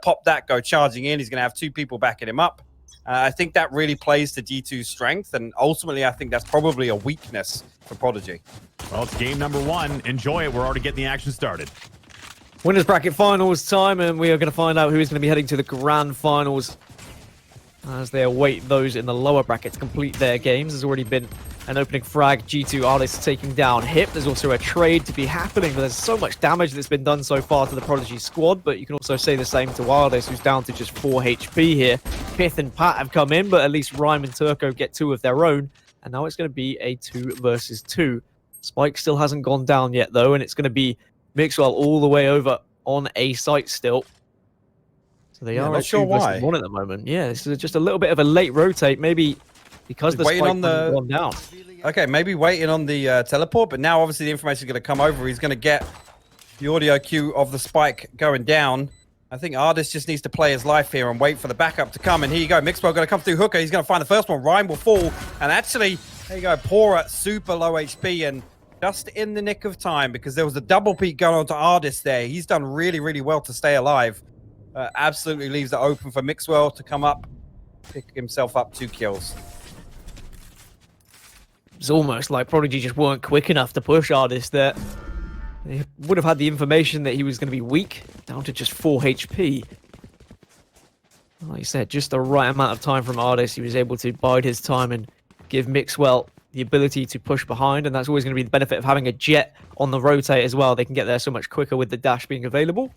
pop that, go charging in. He's going to have two people backing him up. I think that really plays to G2's strength, and ultimately I think that's probably a weakness for Prodigy. Well, it's game number 1. Enjoy it. We're already getting the action started. Winners bracket finals time, and we are going to find out who is going to be heading to the grand finals as they await those in the lower bracket to complete their games. There's already been an opening frag. G2 Artists taking down HIP. There's also a trade to be happening, but there's so much damage that's been done so far to the Prodigy squad, but you can also say the same to Artists, who's down to just 4 HP here. Pith and Pat have come in, but at least Rhyme and Turco get 2 of their own, and now it's going to be a 2 versus 2. Spike still hasn't gone down yet, though, and it's going to be Mixwell all the way over on A site still. So they are not sure why. 1 at the moment. Yeah, this is just a little bit of a late rotate, maybe because the Spike hasn't gone down. Okay, maybe waiting on the teleport, but now obviously the information is going to come over. He's going to get the audio cue of the Spike going down. I think Artist just needs to play his life here and wait for the backup to come. And here you go, Mixwell going to come through Hooker. He's going to find the first one. Rhyme will fall. And actually, there you go, Pora, super low HP and just in the nick of time because there was a double peek going on to Artist there. He's done really, really well to stay alive. Absolutely leaves it open for Mixwell to come up, pick himself up 2 kills. It's almost like Prodigy just weren't quick enough to push Artist there. They would have had the information that he was going to be weak, down to just 4 HP. Like you said, just the right amount of time from Artist. He was able to bide his time and give Mixwell the ability to push behind, and that's always going to be the benefit of having a Jet on the rotate as well. They can get there so much quicker with the dash being available.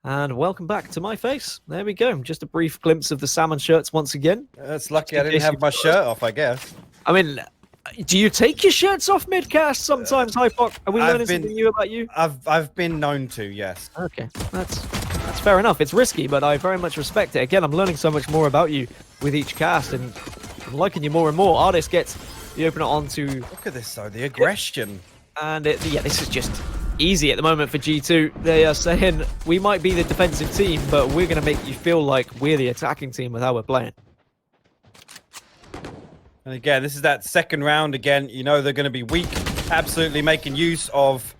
And welcome back to my face. There we go. Just a brief glimpse of the salmon shirts once again. It's lucky I didn't have my shirt off, I guess. I mean, do you take your shirts off mid-cast sometimes, hypoc? Are we learning something new about you? I've been known to, yes. Okay, that's fair enough. It's risky, but I very much respect it. Again, I'm learning so much more about you with each cast, and I'm liking you more and more. Artist gets the opener onto... Look at this, though, the aggression. And yeah, this is just easy at the moment for G2. They are saying, we might be the defensive team, but we're going to make you feel like we're the attacking team with how we're playing. And again, this is that second round. Again, you know they're going to be weak. Absolutely making use of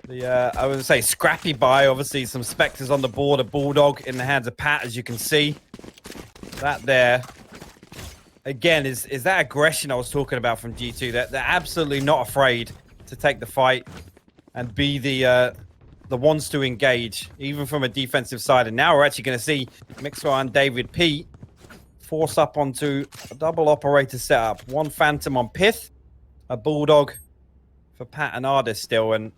the, I would say, scrappy buy. Obviously, some Spectres on the board. A Bulldog in the hands of Pat, as you can see. That there. Again, is that aggression I was talking about from G2. They're absolutely not afraid to take the fight and be the ones to engage, even from a defensive side. And now we're actually going to see Mixwell and David P force up onto a double operator setup. 1 Phantom on Pith, a Bulldog for Pat and Artist still. And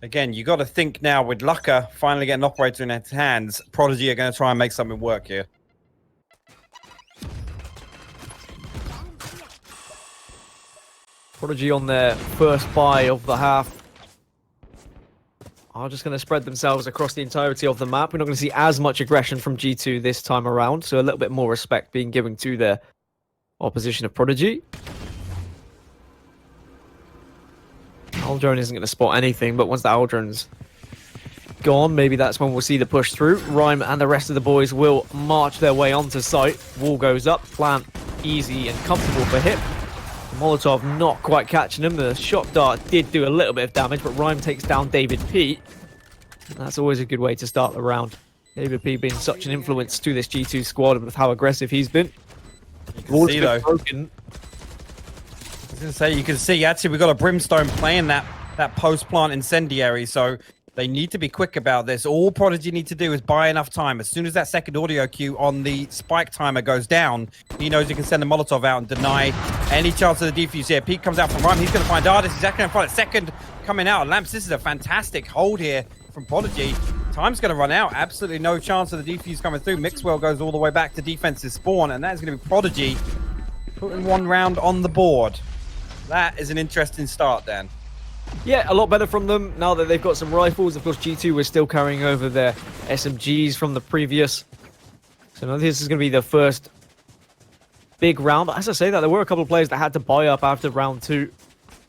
again, you got to think now with Lucka finally getting an operator in his hands, Prodigy are going to try and make something work here. Prodigy on their first buy of the half are just going to spread themselves across the entirety of the map. We're not going to see as much aggression from G2 this time around, so a little bit more respect being given to their opposition of Prodigy. Aldrone isn't going to spot anything, but once the Aldrone's gone, maybe that's when we'll see the push through. Rhyme and the rest of the boys will march their way onto site. Wall goes up, plant easy and comfortable for HIP. Molotov not quite catching him. The shock dart did do a little bit of damage, but Rhyme takes down David P. And that's always a good way to start the round. David P being such an influence to this G2 squad with how aggressive he's been. You can see, though. Broken. I was going to say, you can see, actually, we've got a Brimstone playing that post-plant incendiary, so they need to be quick about this. All Prodigy need to do is buy enough time. As soon as that second audio cue on the Spike timer goes down, he knows he can send the Molotov out and deny any chance of the defuse here. Pete comes out from Rhyme. He's going to find Artist. He's actually going to find a second coming out. Lamps, this is a fantastic hold here from Prodigy. Time's going to run out. Absolutely no chance of the defuse coming through. Mixwell goes all the way back to defensive spawn, and that is going to be Prodigy putting 1 round on the board. That is an interesting start, Dan. Yeah, a lot better from them now that they've got some rifles. Of course, G2 was still carrying over their SMGs from the previous. So now this is going to be the first big round. As I say that, there were a couple of players that had to buy up after round 2,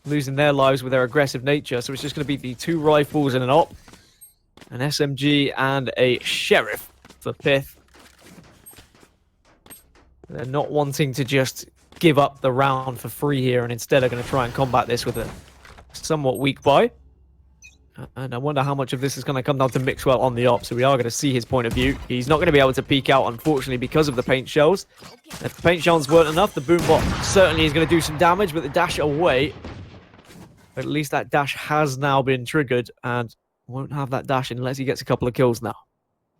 losing their lives with their aggressive nature. So it's just going to be the 2 rifles and an op, an SMG and a Sheriff for Pith. They're not wanting to just give up the round for free here, and instead are going to try and combat this with a somewhat weak buy. And I wonder how much of this is going to come down to Mixwell on the op. So we are going to see his point of view. He's not going to be able to peek out, unfortunately, because of the paint shells. If the paint shells weren't enough, the Boombot certainly is going to do some damage, but the dash away. But at least that dash has now been triggered and won't have that dash unless he gets a couple of kills now.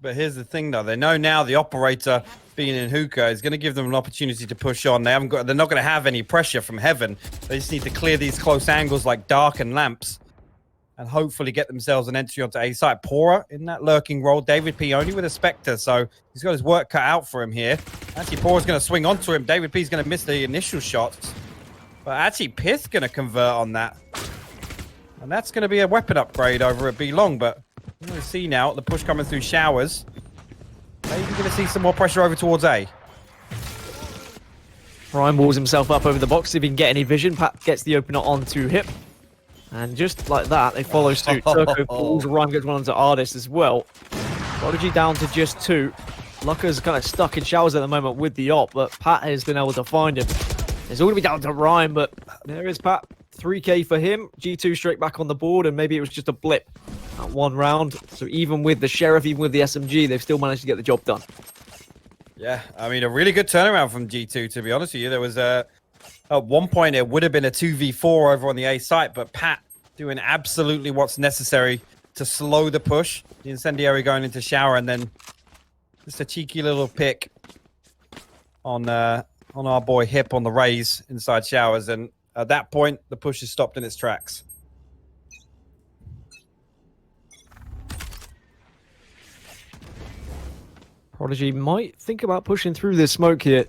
But here's the thing, though. They know now the operator being in hookah is going to give them an opportunity to push on. They're not going to have any pressure from heaven. They just need to clear these close angles like dark and lamps and hopefully get themselves an entry onto A site. Pora in that lurking role. David P only with a Spectre, so he's got his work cut out for him here. Actually, Pora's going to swing onto him. David P's going to miss the initial shots. But actually, Pith's going to convert on that. And that's going to be a weapon upgrade over at B Long, but we're going to see now the push coming through showers. Maybe going to see some more pressure over towards A. Ryan walls himself up over the box. See if he can get any vision. Pat gets the opener onto Hip. And just like that, they follow suit. Turco falls. Ryan gets one onto Ardis as well. Prodigy down to just 2. Lucker's kind of stuck in showers at the moment with the op, but Pat has been able to find him. It's all going to be down to Ryan, but there is Pat. 3k for him. G2 straight back on the board, and maybe it was just a blip at one round. So even with the Sheriff, even with the SMG, they've still managed to get the job done. Yeah, I mean, a really good turnaround from G2, to be honest with you. There was at one point, it would have been a 2v4 over on the A site, but Pat doing absolutely what's necessary to slow the push. The incendiary going into shower, and then just a cheeky little pick on our boy Hip on the raise inside showers. And at that point, the push is stopped in its tracks. Prodigy might think about pushing through this smoke here.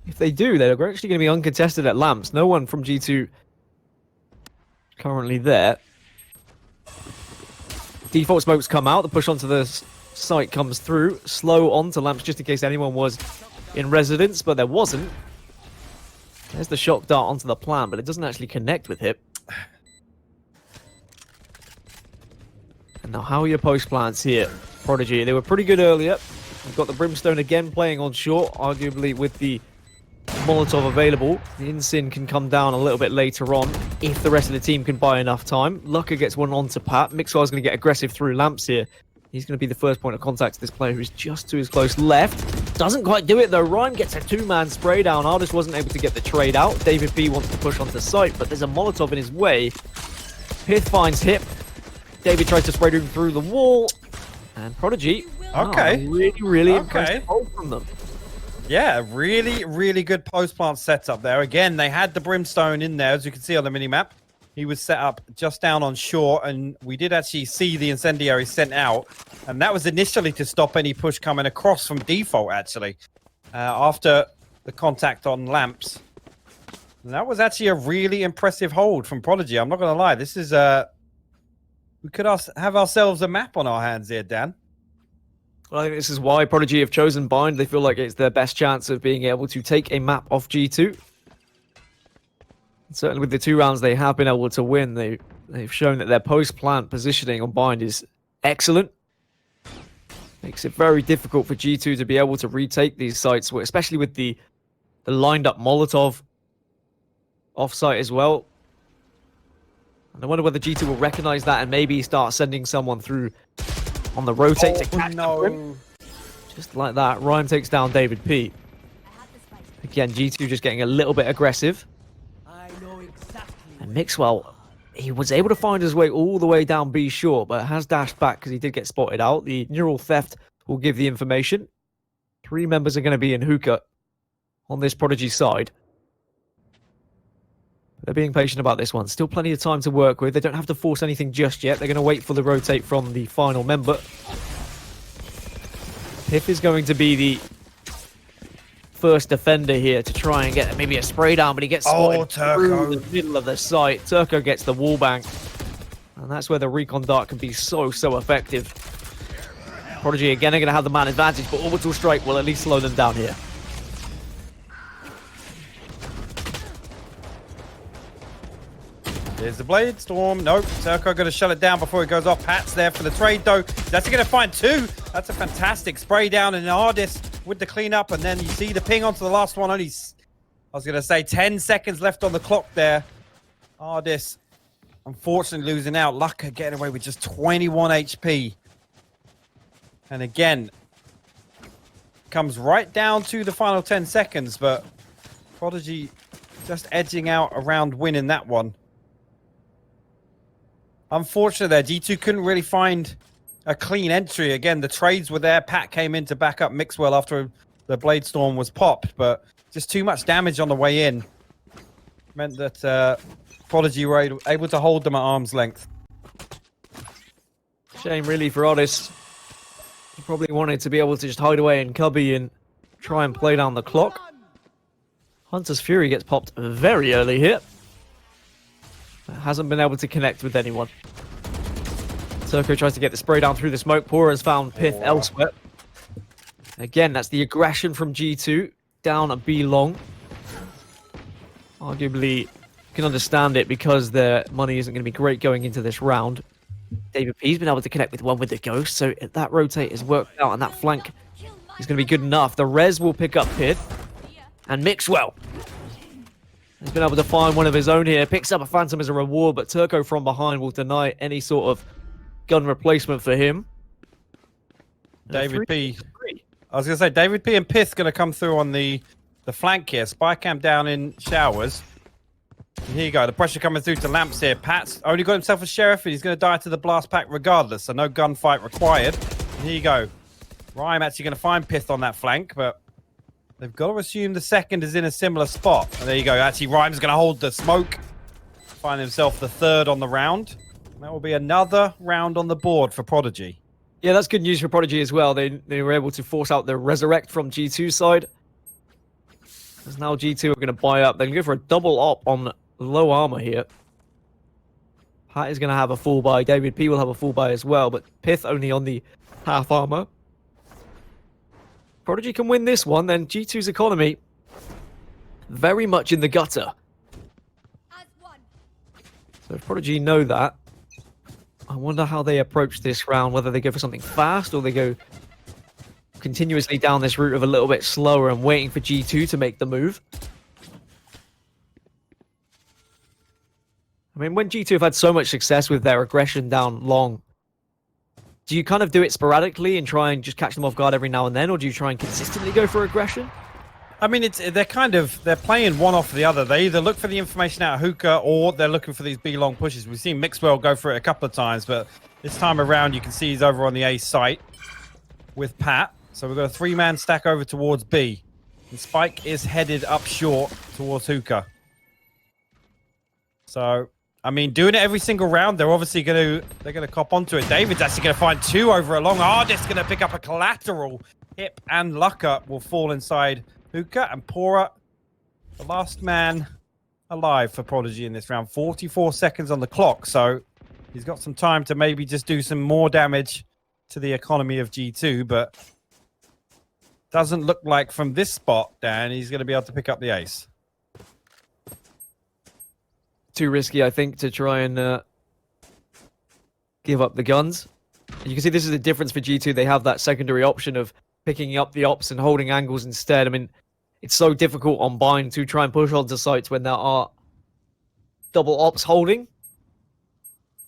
If they do, they're actually going to be uncontested at lamps. No one from G2 currently there. Default smokes come out. The push onto the site comes through. Slow onto lamps just in case anyone was in residence, but there wasn't. There's the shock dart onto the plan, but it doesn't actually connect with Hip. And now how are your post plants here, Prodigy? They were pretty good earlier. We've got the Brimstone again playing on short, arguably with the Molotov available. The Insin can come down a little bit later on if the rest of the team can buy enough time. Lucker gets one onto Pat. Mixwell's going to get aggressive through lamps here. He's going to be the first point of contact to this player who's just to his close left. Doesn't quite do it though. Ryan gets a 2-man spray down. Ardis wasn't able to get the trade out. David B wants to push onto site, but there's a Molotov in his way. Pith finds Hip. David tries to spray him through the wall. And Prodigy, really impressive hold from them. Yeah, really good post plant setup there. Again, they had the Brimstone in there, as you can see on the minimap. He was set up just down on shore, and we did actually see the incendiary sent out. And that was initially to stop any push coming across from default, actually, after the contact on lamps. And that was actually a really impressive hold from Prodigy. I'm not going to lie. This is we could have ourselves a map on our hands here, Dan. Well, I think this is why Prodigy have chosen Bind. They feel like it's their best chance of being able to take a map off G2. Certainly with the 2 rounds they have been able to win, they've shown that their post-plant positioning on Bind is excellent. Makes it very difficult for G2 to be able to retake these sites, especially with the lined-up Molotov off-site as well. And I wonder whether G2 will recognize that and maybe start sending someone through on the rotate to catch them. Just like that, Ryan takes down David P. Again, G2 just getting a little bit aggressive. And Mixwell, he was able to find his way all the way down B short, but has dashed back because he did get spotted out. The neural theft will give the information. 3 members are going to be in hookah on this Prodigy side. They're being patient about this one. Still plenty of time to work with. They don't have to force anything just yet. They're going to wait for the rotate from the final member. Piff is going to be the first defender here to try and get maybe a spray down, but he gets spotted through the middle of the site. Turco gets the wall bang. And that's where the recon dart can be so effective. Prodigy again are going to have the man advantage, but orbital strike will at least slow them down here. Here's the Blade Storm. Nope. Turco going to shut it down before it goes off. Pat's there for the trade, though. That's going to find 2. That's a fantastic spray down in Ardis with the cleanup. And then you see the ping onto the last one. Only, I was going to say, 10 seconds left on the clock there. Ardis unfortunately losing out. Lucka getting away with just 21 HP. And again, comes right down to the final 10 seconds, but Prodigy just edging out around winning that one. Unfortunately there, G2 couldn't really find a clean entry. Again, the trades were there. Pat came in to back up Mixwell after the Blade Storm was popped, but just too much damage on the way in. Meant that Prodigy were able to hold them at arm's length. Shame really for Oddist. He probably wanted to be able to just hide away in cubby and try and play down the clock. Hunter's Fury gets popped very early here. Hasn't been able to connect with anyone. Turco tries to get the spray down through the smoke. Pora has found Pith elsewhere. Again, that's the aggression from G2 down at B long. Arguably, you can understand it because their money isn't going to be great going into this round. David P's been able to connect with one with the Ghost, so if that rotate has worked out and that flank is going to be good enough. The Res will pick up Pith and Mixwell. He's been able to find one of his own here. Picks up a Phantom as a reward, but Turco from behind will deny any sort of gun replacement for him. David P. I was going to say, David P and Pith going to come through on the flank here. Spy cam down in showers. And here you go. The pressure coming through to Lamps here. Pat's only got himself a Sheriff, and he's going to die to the blast pack regardless, so no gunfight required. And here you go. Rhyme actually going to find Pith on that flank, but they've got to assume the second is in a similar spot. And there you go. Actually, Rhyme's going to hold the smoke. Find himself the third on the round. And that will be another round on the board for Prodigy. Yeah, that's good news for Prodigy as well. They were able to force out the Resurrect from G2 side. As now G2 are going to buy up. They're going to go for a double op on low armor here. Pat is going to have a full buy. David P will have a full buy as well, but Pith only on the half armor. Prodigy can win this one, then G2's economy very much in the gutter. So if Prodigy know that, I wonder how they approach this round, whether they go for something fast or they go continuously down this route of a little bit slower and waiting for G2 to make the move. I mean, when G2 have had so much success with their aggression down long, do you kind of do it sporadically and try and just catch them off guard every now and then, or do you try and consistently go for aggression? I mean, they're playing one off the other. They either look for the information out of hookah or they're looking for these B long pushes. We've seen Mixwell go for it a couple of times, but this time around you can see he's over on the A site with Pat. So we've got a three-man stack over towards B. And Spike is headed up short towards hookah. So, I mean, doing it every single round, they're obviously going to cop onto it. David's actually going to find two over a long. Artist's going to pick up a collateral. Hip and Lucka will fall inside hookah, and Pora, the last man alive for Prodigy in this round. 44 seconds on the clock, so he's got some time to maybe just do some more damage to the economy of G2, but doesn't look like from this spot, Dan, he's going to be able to pick up the ace. Too risky, I think, to try and give up the guns. You can see this is the difference for G2. They have that secondary option of picking up the ops and holding angles instead. I mean, it's so difficult on bind to try and push onto sites when there are double ops holding.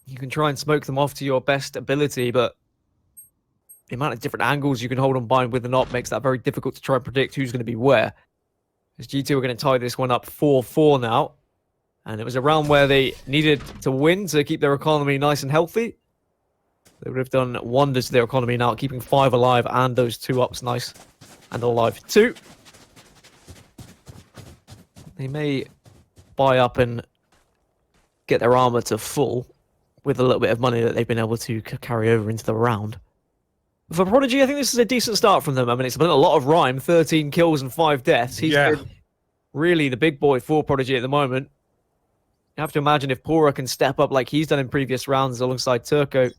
You can try and smoke them off to your best ability, but the amount of different angles you can hold on bind with an op makes that very difficult to try and predict who's going to be where. As G2 are going to tie this one up 4-4 now. And it was a round where they needed to win to keep their economy nice and healthy. They would have done wonders to their economy now, keeping 5 alive and those 2 ups nice and alive too. They may buy up and get their armor to full with a little bit of money that they've been able to carry over into the round. For Prodigy, I think this is a decent start from them. I mean, it's been a lot of rhyme, 13 kills and 5 deaths. He's been really the big boy for Prodigy at the moment. You have to imagine if Pora can step up like he's done in previous rounds alongside Turco.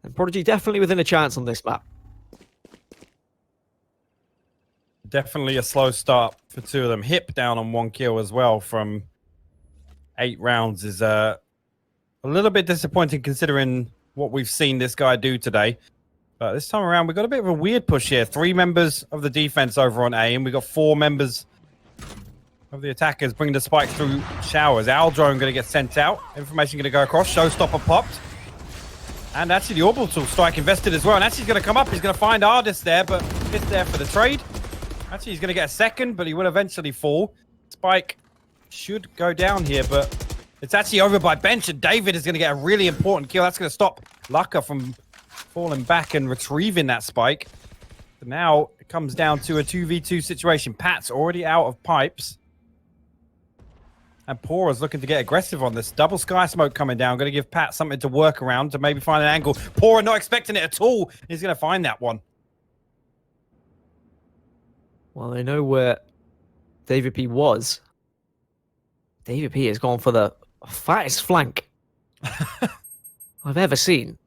And Prodigy definitely within a chance on this map. Definitely a slow start for 2 of them. Hip down on 1 kill as well from 8 rounds is a little bit disappointing considering what we've seen this guy do today. But this time around, we've got a bit of a weird push here. 3 members of the defense over on A, and we've got 4 members of the attackers bringing the spike through showers. Owl drone going to get sent out. Information going to go across. Showstopper popped. And actually the orbital strike invested as well. And actually he's going to come up. He's going to find Ardis there, but it's there for the trade. Actually he's going to get a second, but he will eventually fall. Spike should go down here, but it's actually over by bench, and David is going to get a really important kill. That's going to stop Lucka from falling back and retrieving that spike. But now it comes down to a 2v2 situation. Pat's already out of pipes. And Pora's looking to get aggressive on this. Double sky smoke coming down. Going to give Pat something to work around to maybe find an angle. Pora not expecting it at all. He's going to find that one. Well, they know where David P was. David P has gone for the fattest flank I've ever seen.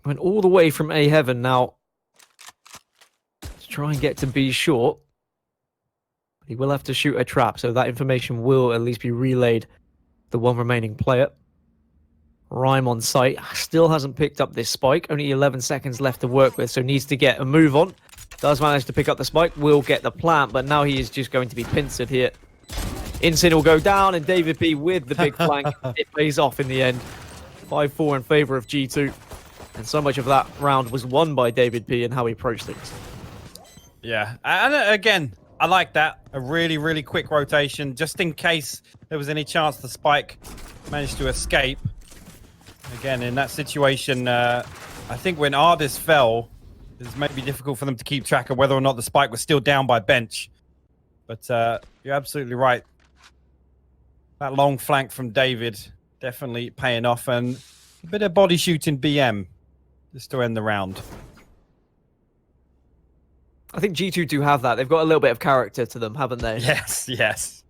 Went all the way from A heaven now to try and get to B short. He will have to shoot a trap, so that information will at least be relayed the one remaining player. Rhyme on site. Still hasn't picked up this spike. Only 11 seconds left to work with, so needs to get a move on. Does manage to pick up the spike. Will get the plant, but now he is just going to be pincered here. Incin will go down, and David P with the big flank. It pays off in the end. 5-4 in favor of G2. And so much of that round was won by David P and how he approached things. Yeah, and again, I like that. A really, really quick rotation, just in case there was any chance the spike managed to escape. Again, in that situation, I think when Ardis fell, it was maybe difficult for them to keep track of whether or not the spike was still down by bench. But you're absolutely right. That long flank from David definitely paying off, and a bit of body shooting BM just to end the round. I think G2 do have that. They've got a little bit of character to them, haven't they? Yes, yes.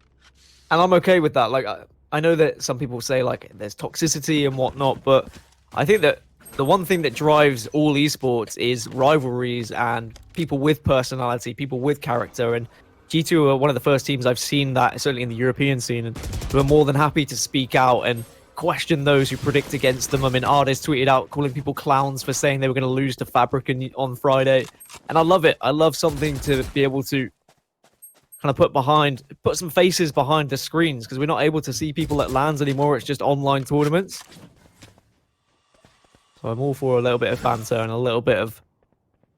And I'm okay with that. Like, I know that some people say, like, there's toxicity and whatnot, but I think that the one thing that drives all esports is rivalries and people with personality, people with character. And G2 are one of the first teams I've seen that, certainly in the European scene, and who are more than happy to speak out and question those who predict against them. I mean, artists tweeted out calling people clowns for saying they were going to lose to Fabric on Friday. And I love it. I love something to be able to kind of put some faces behind the screens, because we're not able to see people at LANs anymore. It's just online tournaments. So I'm all for a little bit of banter and a little bit of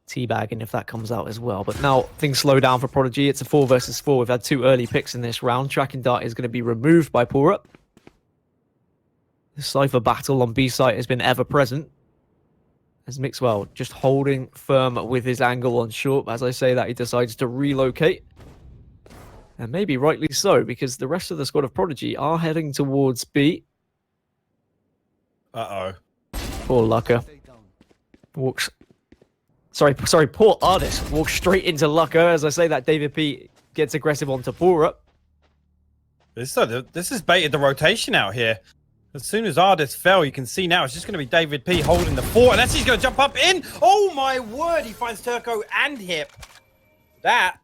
teabagging if that comes out as well. But now things slow down for Prodigy. It's a 4 versus 4. We've had 2 early picks in this round. Tracking Dart is going to be removed by Pora. The Cypher battle on B site has been ever present. As Mixwell just holding firm with his angle on short. As I say that, he decides to relocate. And maybe rightly so, because the rest of the squad of Prodigy are heading towards B. Uh-oh. Poor Lucka. Walks... Sorry, poor Ardis walks straight into Lucka. As I say that, David P gets aggressive onto Pora. This has baited the rotation out here. As soon as Ardis fell, you can see now it's just going to be David P holding the fort. And that's he's going to jump up in. Oh my word, he finds Turco and Hip. That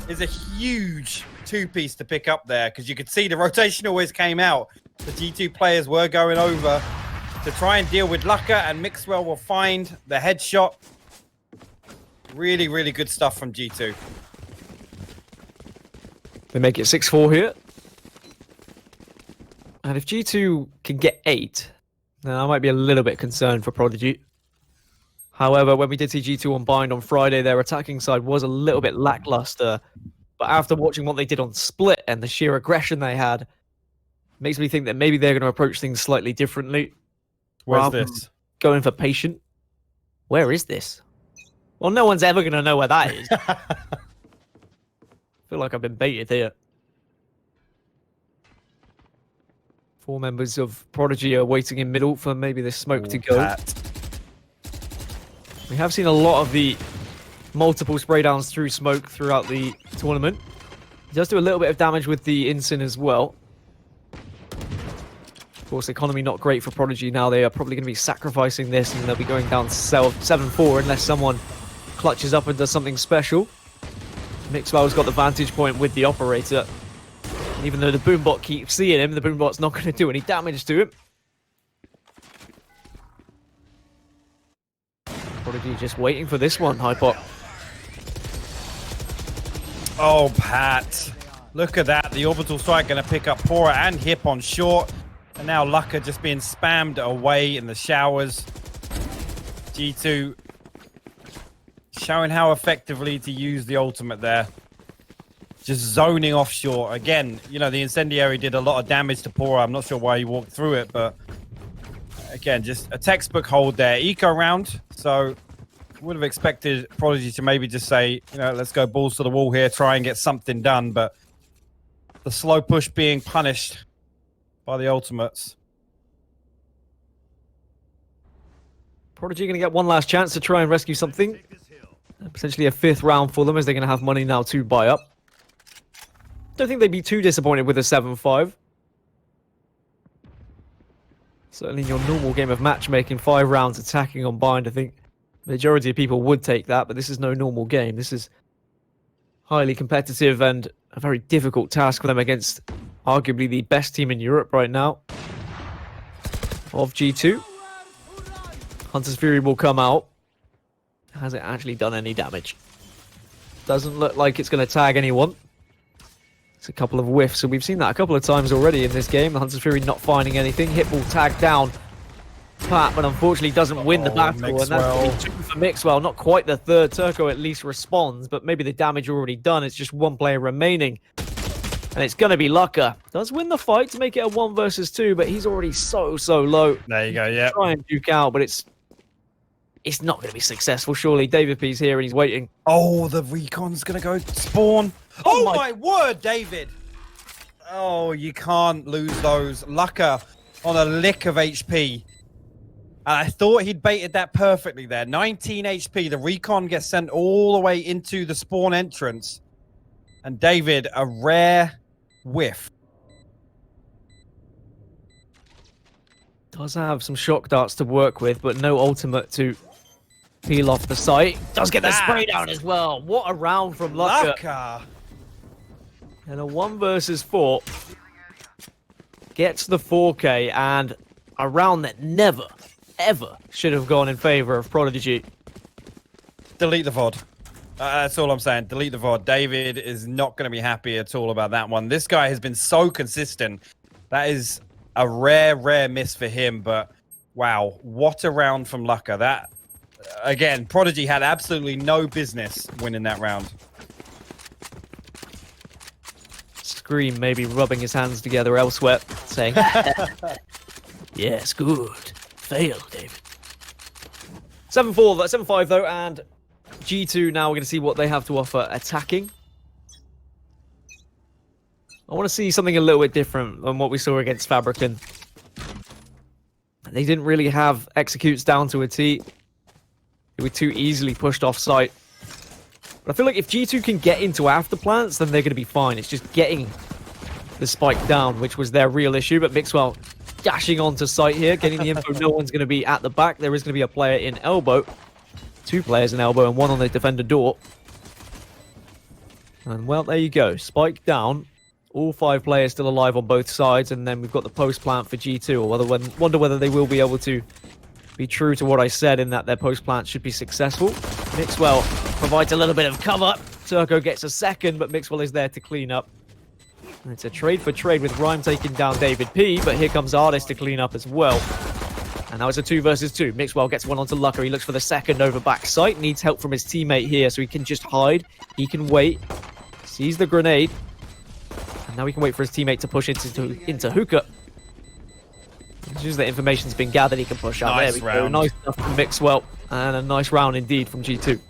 is a huge 2-piece to pick up there, because you could see the rotation always came out. The G2 players were going over to try and deal with Lucka, and Mixwell will find the headshot. Really, really good stuff from G2. They make it 6-4 here. And if G2 can get 8, then I might be a little bit concerned for Prodigy. However, when we did see G2 on Bind on Friday, their attacking side was a little bit lackluster. But after watching what they did on Split and the sheer aggression they had, makes me think that maybe they're going to approach things slightly differently. Where's this? Going for patient. Where is this? Well, no one's ever going to know where that is. I feel like I've been baited here. 4 members of Prodigy are waiting in middle for maybe the smoke to go. Pat. We have seen a lot of the multiple spray downs through smoke throughout the tournament. He does do a little bit of damage with the Incin as well. Of course, economy not great for Prodigy now. They are probably going to be sacrificing this, and they'll be going down 7-4 unless someone clutches up and does something special. Mixwell's got the vantage point with the operator. And even though the Boombot keeps seeing him, the Boombot's not going to do any damage to him. Prodigy just waiting for this one, hypoc. Oh, Pat. Look at that. The orbital strike going to pick up Pora and Hip on short. And now Lucka just being spammed away in the showers. G2 showing how effectively to use the ultimate there. Just zoning off short. Again, you know, the incendiary did a lot of damage to Pora. I'm not sure why he walked through it, but again, just a textbook hold there. Eco round, so would have expected Prodigy to maybe just say, you know, let's go balls to the wall here, try and get something done, but the slow push being punished by the ultimates. Prodigy going to get one last chance to try and rescue something. Potentially a 5th round for them, as they're going to have money now to buy up. Don't think they'd be too disappointed with a 7-5. Certainly in your normal game of matchmaking, 5 rounds attacking on bind, I think the majority of people would take that, but this is no normal game. This is highly competitive and a very difficult task for them against arguably the best team in Europe right now of G2. Hunter's Fury will come out. Has it actually done any damage? Doesn't look like it's going to tag anyone. It's a couple of whiffs, so we've seen that a couple of times already in this game. The Hunter's Fury not finding anything. Hit will tag down Pat, but unfortunately doesn't win the battle. Mixwell. And that's going to be 2 for Mixwell. Not quite the 3rd. Turco at least responds, but maybe the damage already done. It's just 1 player remaining. And it's going to be Lucka. Does win the fight to make it a 1 versus 2, but he's already so low. There you go, yeah. Try and duke out, but it's not going to be successful, surely. David P's here and he's waiting. Oh, the recon's going to go spawn. Oh my word, David. Oh, you can't lose those. Lucka on a lick of HP. And I thought he'd baited that perfectly there. 19 HP. The recon gets sent all the way into the spawn entrance. And David, a rare whiff. Does have some shock darts to work with, but no ultimate to peel off the site. Does get the spray down as well. What a round from Lucka. And a 1 versus 4. Gets the 4K, and a round that never, ever should have gone in favor of Prodigy. Delete the VOD. That's all I'm saying. Delete the VOD. David is not going to be happy at all about that one. This guy has been so consistent. That is a rare miss for him, but wow, what a round from Lucka. That, again, Prodigy had absolutely no business winning that round. Scream maybe rubbing his hands together elsewhere, saying, yes, good. Fail, David. 7-4, 7-5 though, and G2 now we're going to see what they have to offer attacking. I want to see something a little bit different than what we saw against Fabricant. They didn't really have executes down to a T. They were too easily pushed off site. But I feel like if G2 can get into after plants, then they're going to be fine. It's just getting the spike down, which was their real issue. But Mixwell dashing onto site here, getting the info. No one's going to be at the back. There is going to be a player in elbow. 2 players in elbow and 1 on the defender door. And well, there you go. Spike down. All 5 players still alive on both sides. And then we've got the post plant for G2. Or wonder whether they will be able to be true to what I said in that their post plant should be successful. Mixwell provides a little bit of cover. Turco gets a second, but Mixwell is there to clean up. And it's a trade for trade with Rhyme taking down David P, but here comes Artist to clean up as well. And now it's a 2 versus 2. Mixwell gets one onto Lucka. He looks for the second over back site. Needs help from his teammate here, so he can just hide. He can wait. Sees the grenade. And now he can wait for his teammate to push into hookah. As soon as the information's been gathered, he can push out. Nice there we round. go. Nice stuff from Mixwell. And a nice round indeed from G2.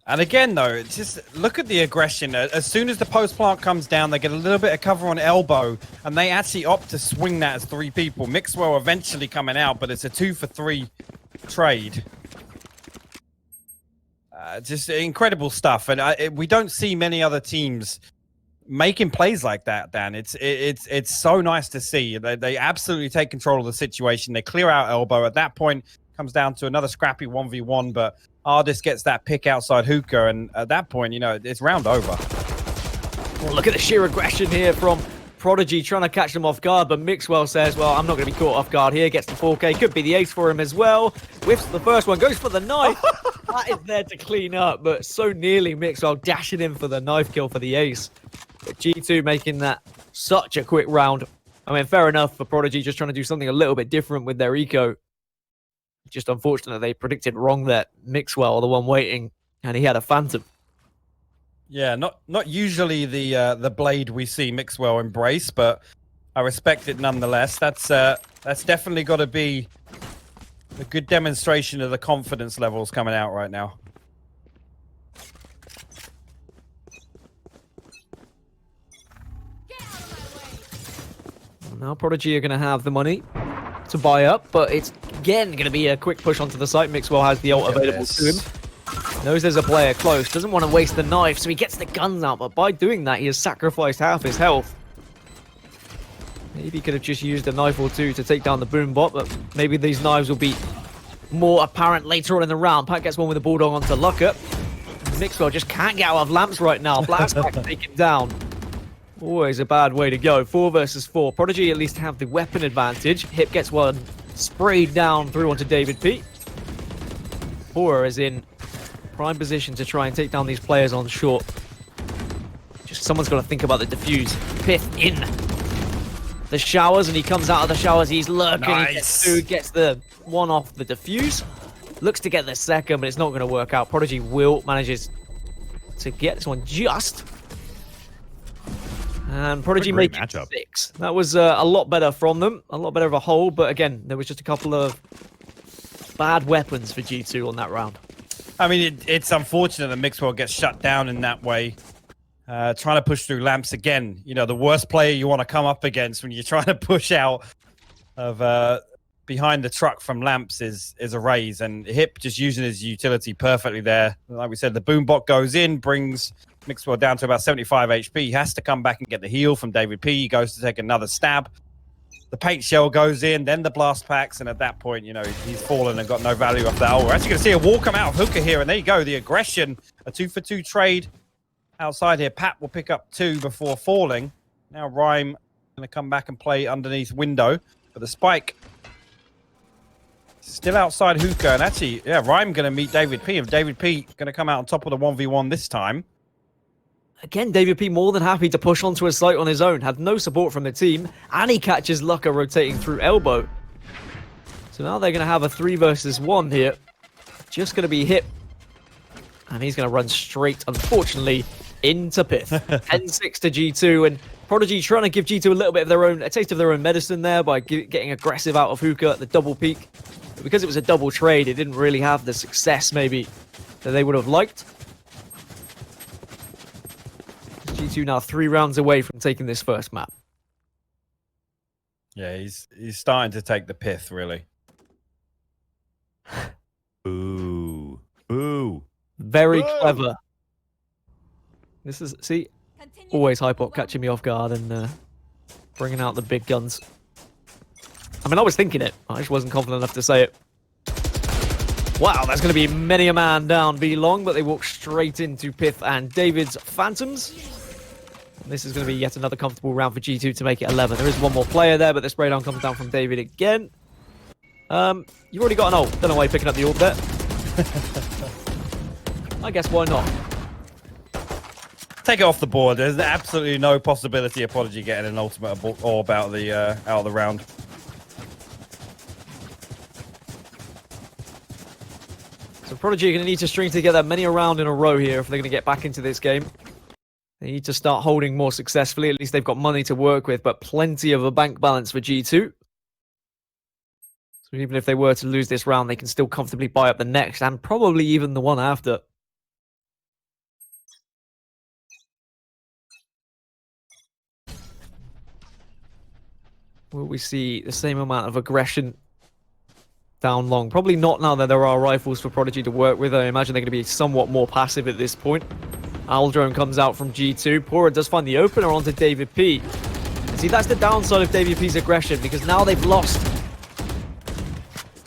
And again, though, just look at the aggression. As soon as the post plant comes down, they get a little bit of cover on elbow, and they actually opt to swing that as 3 people. Mixwell eventually coming out, but it's a 2 for 3 trade. Just incredible stuff, and we don't see many other teams making plays like that, Dan. It's so nice to see. They absolutely take control of the situation. They clear out elbow. At that point, comes down to another scrappy 1v1, but Ardis gets that pick outside hookah, and at that point, you know, it's round over. Well, look at the sheer aggression here from Prodigy trying to catch them off guard, but Mixwell says, well, I'm not going to be caught off guard here. Gets the 4K. Could be the ace for him as well. Whiffs the first one, goes for the knife. That is there to clean up, but so nearly Mixwell dashing in for the knife kill for the ace. But G2 making that such a quick round. I mean, fair enough for Prodigy just trying to do something a little bit different with their eco. Just unfortunate they predicted wrong that Mixwell, the one waiting, and he had a Phantom. Yeah, not usually the blade we see Mixwell embrace, but I respect it nonetheless. That's definitely got to be a good demonstration of the confidence levels coming out right now. Now Prodigy are going to have the money to buy up, but it's again going to be a quick push onto the site. Mixwell has the ult available to him. Knows there's a player close, doesn't want to waste the knife, so he gets the guns out, but by doing that, he has sacrificed half his health. Maybe he could have just used a knife or two to take down the boom bot, but maybe these knives will be more apparent later on in the round. Pat gets one with the bulldog onto Lucker. Mixwell just can't get out of lamps right now. Blast back to take him down. Always a bad way to go. 4 versus 4. Prodigy at least have the weapon advantage. Hip gets one sprayed down through onto David P. Pora is in prime position to try and take down these players on short. Just someone's got to think about the defuse. Pith in the showers, and he comes out of the showers. He's lurking. Nice. He gets the one off the defuse. Looks to get the second, but it's not going to work out. Prodigy manages to get this one just. And Prodigy make it 6. That was a lot better from them. A lot better of a whole, but again, there was just a couple of bad weapons for G2 on that round. I mean, it's unfortunate that Mixwell gets shut down in that way. Trying to push through lamps again. You know, the worst player you want to come up against when you're trying to push out of behind the truck from lamps is a raise. And Hip just using his utility perfectly there. Like we said, the boom bot goes in, brings Mixwell down to about 75 HP. He has to come back and get the heal from David P. He goes to take another stab. The paint shell goes in, then the blast packs, and at that point, you know, he's fallen and got no value off that. Oh, we're actually going to see a wall come out of Hookah here, and there you go, the aggression, a 2-for-2 trade outside here. Pat will pick up 2 before falling. Now Rhyme going to come back and play underneath window, but the spike still outside Hookah, and actually, yeah, Rhyme going to meet David P. And David P going to come out on top of the 1v1 this time. Again, David P more than happy to push onto a site on his own. Had no support from the team, and he catches Lucker rotating through elbow. So now they're going to have a 3 versus 1 here. Just going to be Hip. And he's going to run straight, unfortunately, into Pith. 10-6 to G2, and Prodigy trying to give G2 a little bit of a taste of their own medicine there by getting aggressive out of Hookah at the double peak. But because it was a double trade, it didn't really have the success, maybe, that they would have liked. G2 now 3 rounds away from taking this first map. Yeah, he's starting to take the Pith, really. Ooh. Ooh. Very clever. This is, see, always hypoc catching me off guard and bringing out the big guns. I mean, I was thinking it. I just wasn't confident enough to say it. Wow, that's going to be many a man down B long, but they walk straight into Pith and David's Phantoms. And this is going to be yet another comfortable round for G2 to make it 11. There is one more player there, but the spray down comes down from David again. You've already got an ult. Don't know why you're picking up the ult there. I guess why not? Take it off the board. There's absolutely no possibility of Prodigy getting an ultimate orb out of the round. So Prodigy are going to need to string together many a round in a row here if they're going to get back into this game. They need to start holding more successfully. At least they've got money to work with, but plenty of a bank balance for G2. So even if they were to lose this round, they can still comfortably buy up the next and probably even the one after. Will we see the same amount of aggression down long? Probably not now that there are rifles for Prodigy to work with. I imagine they're going to be somewhat more passive at this point. Aldrone comes out from G2. Pora does find the opener onto David P. See, that's the downside of David P's aggression, because now they've lost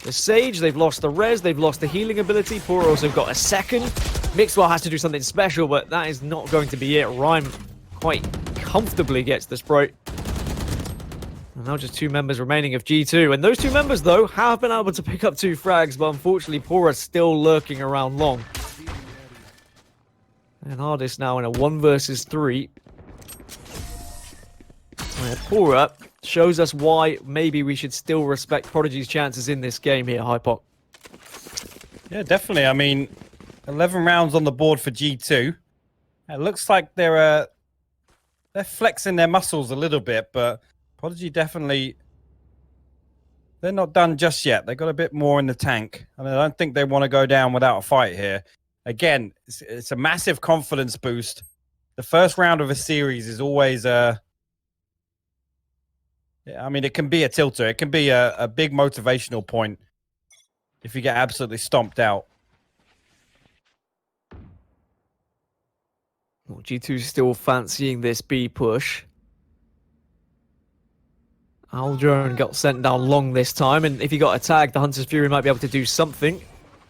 the Sage, they've lost the Res, they've lost the healing ability. Pora also got a second. Mixwell has to do something special, but that is not going to be it. Rhyme quite comfortably gets the spray. And now just 2 members remaining of G2. And those 2 members, though, have been able to pick up 2 frags, but unfortunately, Pora's still lurking around long. And Hardest now in a 1 versus 3. Where Pora shows us why maybe we should still respect Prodigy's chances in this game here, hypoc. Yeah, definitely. I mean, 11 rounds on the board for G2. It looks like they're flexing their muscles a little bit, but Prodigy definitely, they're not done just yet. They've got a bit more in the tank. I mean, I don't think they want to go down without a fight here. Again, it's a massive confidence boost. The first round of a series is always I mean, it can be a tilter. It can be a big motivational point if you get absolutely stomped out. Well, G2 still fancying this B push. Aldrone got sent down long this time, and if he got a tag, the Hunter's Fury might be able to do something.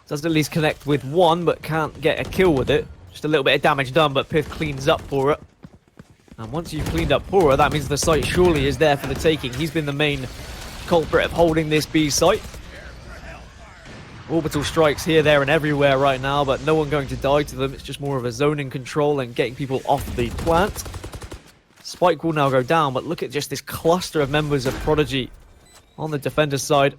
Does at least connect with 1, but can't get a kill with it. Just a little bit of damage done, but Pith cleans up Pora. And once you've cleaned up Pora, that means the site surely is there for the taking. He's been the main culprit of holding this B site. Orbital strikes here, there, and everywhere right now, but no one going to die to them. It's just more of a zoning control and getting people off the plant. Spike will now go down, but look at just this cluster of members of Prodigy on the defender's side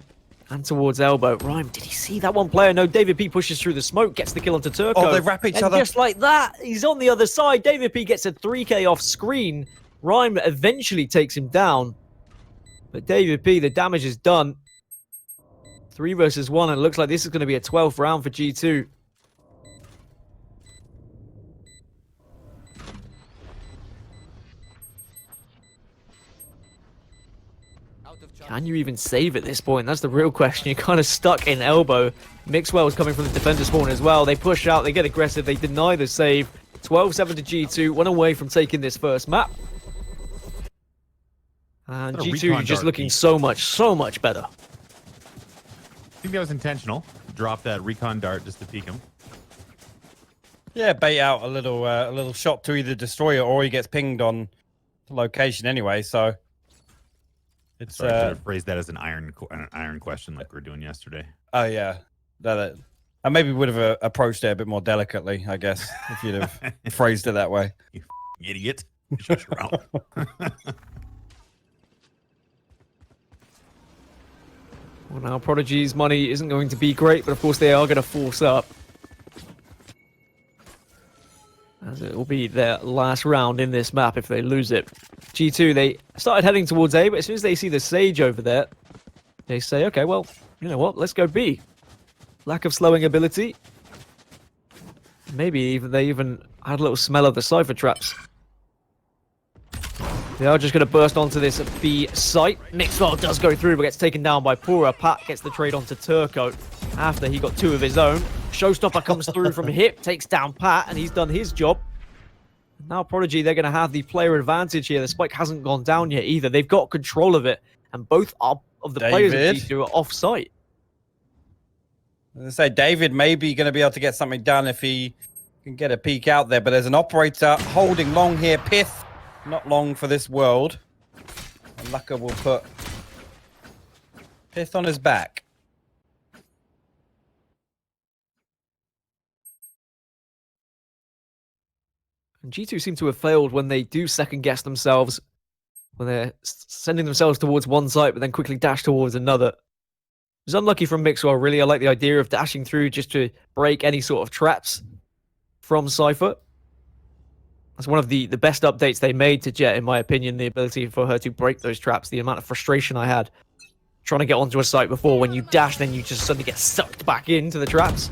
and towards elbow. Rhyme, did he see that one player? No, David P pushes through the smoke, gets the kill onto Turco. Oh, they wrap each other. Just like that, he's on the other side. David P gets a 3k off screen. Rhyme eventually takes him down. But David P, the damage is done. 3 versus 1, and it looks like this is going to be a 12th round for G2. Can you even save at this point? That's the real question. You're kind of stuck in elbow. Mixwell's coming from the defender spawn as well. They push out, they get aggressive, they deny the save. 12-7 to G2, 1 away from taking this first map. And G2 just looking so much better. I think that was intentional. Drop that recon dart just to peek him. Yeah, bait out a little shot to either destroy it or he gets pinged on the location anyway. So it's Sorry, I should have phrased that as an iron question like we were doing yesterday. Oh yeah, I maybe would have approached it a bit more delicately, I guess, if you'd have phrased it that way. You idiot! Shut your mouth. Well, now Prodigy's money isn't going to be great, but of course they are going to force up. As it will be their last round in this map if they lose it. G2, they started heading towards A, but as soon as they see the Sage over there, they say, okay, well, you know what, let's go B. Lack of slowing ability. Maybe they even had a little smell of the Cypher traps. They are just going to burst onto this B site. Mixwell does go through, but gets taken down by Pora. Pat gets the trade onto Turco after he got 2 of his own. Showstopper comes through from hip, takes down Pat, and he's done his job. Now Prodigy, they're going to have the player advantage here. The spike hasn't gone down yet either. They've got control of it, and both of the players of G2 are off-site. As I say, David may be going to be able to get something done if he can get a peek out there, but there's an operator holding long here. Pith, not long for this world. And Lucka will put Pith on his back. And G2 seem to have failed when they do second-guess themselves, when they're sending themselves towards one site, but then quickly dash towards another. It was unlucky from Mixwell, really. I like the idea of dashing through just to break any sort of traps from Cypher. That's one of the best updates they made to Jet, in my opinion, the ability for her to break those traps. The amount of frustration I had trying to get onto a site before. When you dash, then you just suddenly get sucked back into the traps.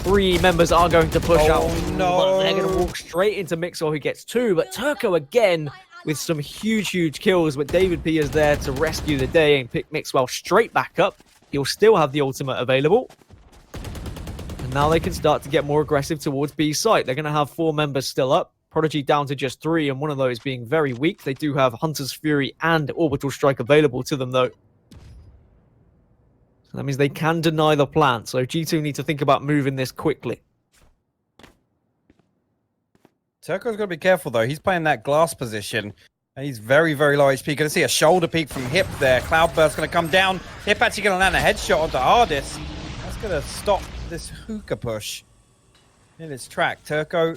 3 members are going to push out. No. They're going to walk straight into Mixwell, who gets 2. But Turco again with some huge kills. But David P is there to rescue the day and pick Mixwell straight back up. He'll still have the ultimate available. And now they can start to get more aggressive towards B site. They're going to have 4 members still up. Prodigy down to just 3, and one of those being very weak. They do have Hunter's Fury and Orbital Strike available to them, though. So that means they can deny the plant. So G2 need to think about moving this quickly. Turco's got to be careful, though. He's playing that glass position, He's very, very low HP. Going to see a shoulder peek from Hip there. Cloudburst going to come down. Hip actually going to land a headshot onto Ardis. That's going to stop this hookah push in its track. Turco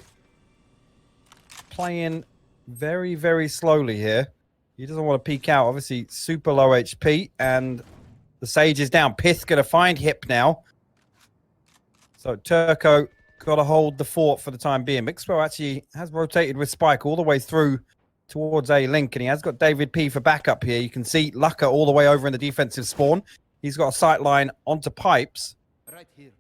playing very, very slowly here. He doesn't want to peek out. Obviously, super low HP. And the Sage is down. Pith going to find Hip now. So Turco got to hold the fort for the time being. Mixwell actually has rotated with Spike all the way through towards A-Link, and he has got David P for backup here. You can see Lucka all the way over in the defensive spawn. He's got a sight line onto Pipes. Right here.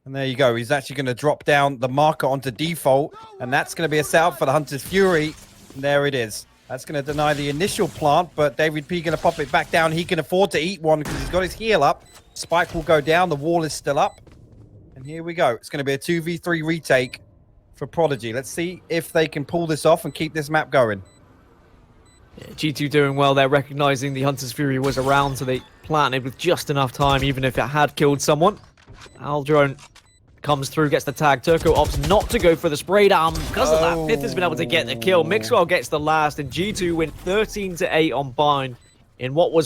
And there you go. He's actually going to drop down the marker onto default, and that's going to be a setup for the Hunter's Fury. And there it is. That's going to deny the initial plant, but David P going to pop it back down. He can afford to eat one because he's got his heal up. Spike will go down. The wall is still up. And here we go. It's going to be a 2v3 retake for Prodigy. Let's see if they can pull this off and keep this map going. Yeah, G2 doing well. They're recognizing the Hunter's Fury was around, so they planted with just enough time, even if it had killed someone. Aldrone comes through, gets the tag. Turco opts not to go for the spray down. Because of that, Fifth has been able to get the kill. Mixwell gets the last, and G2 win 13-8 on Bind in what was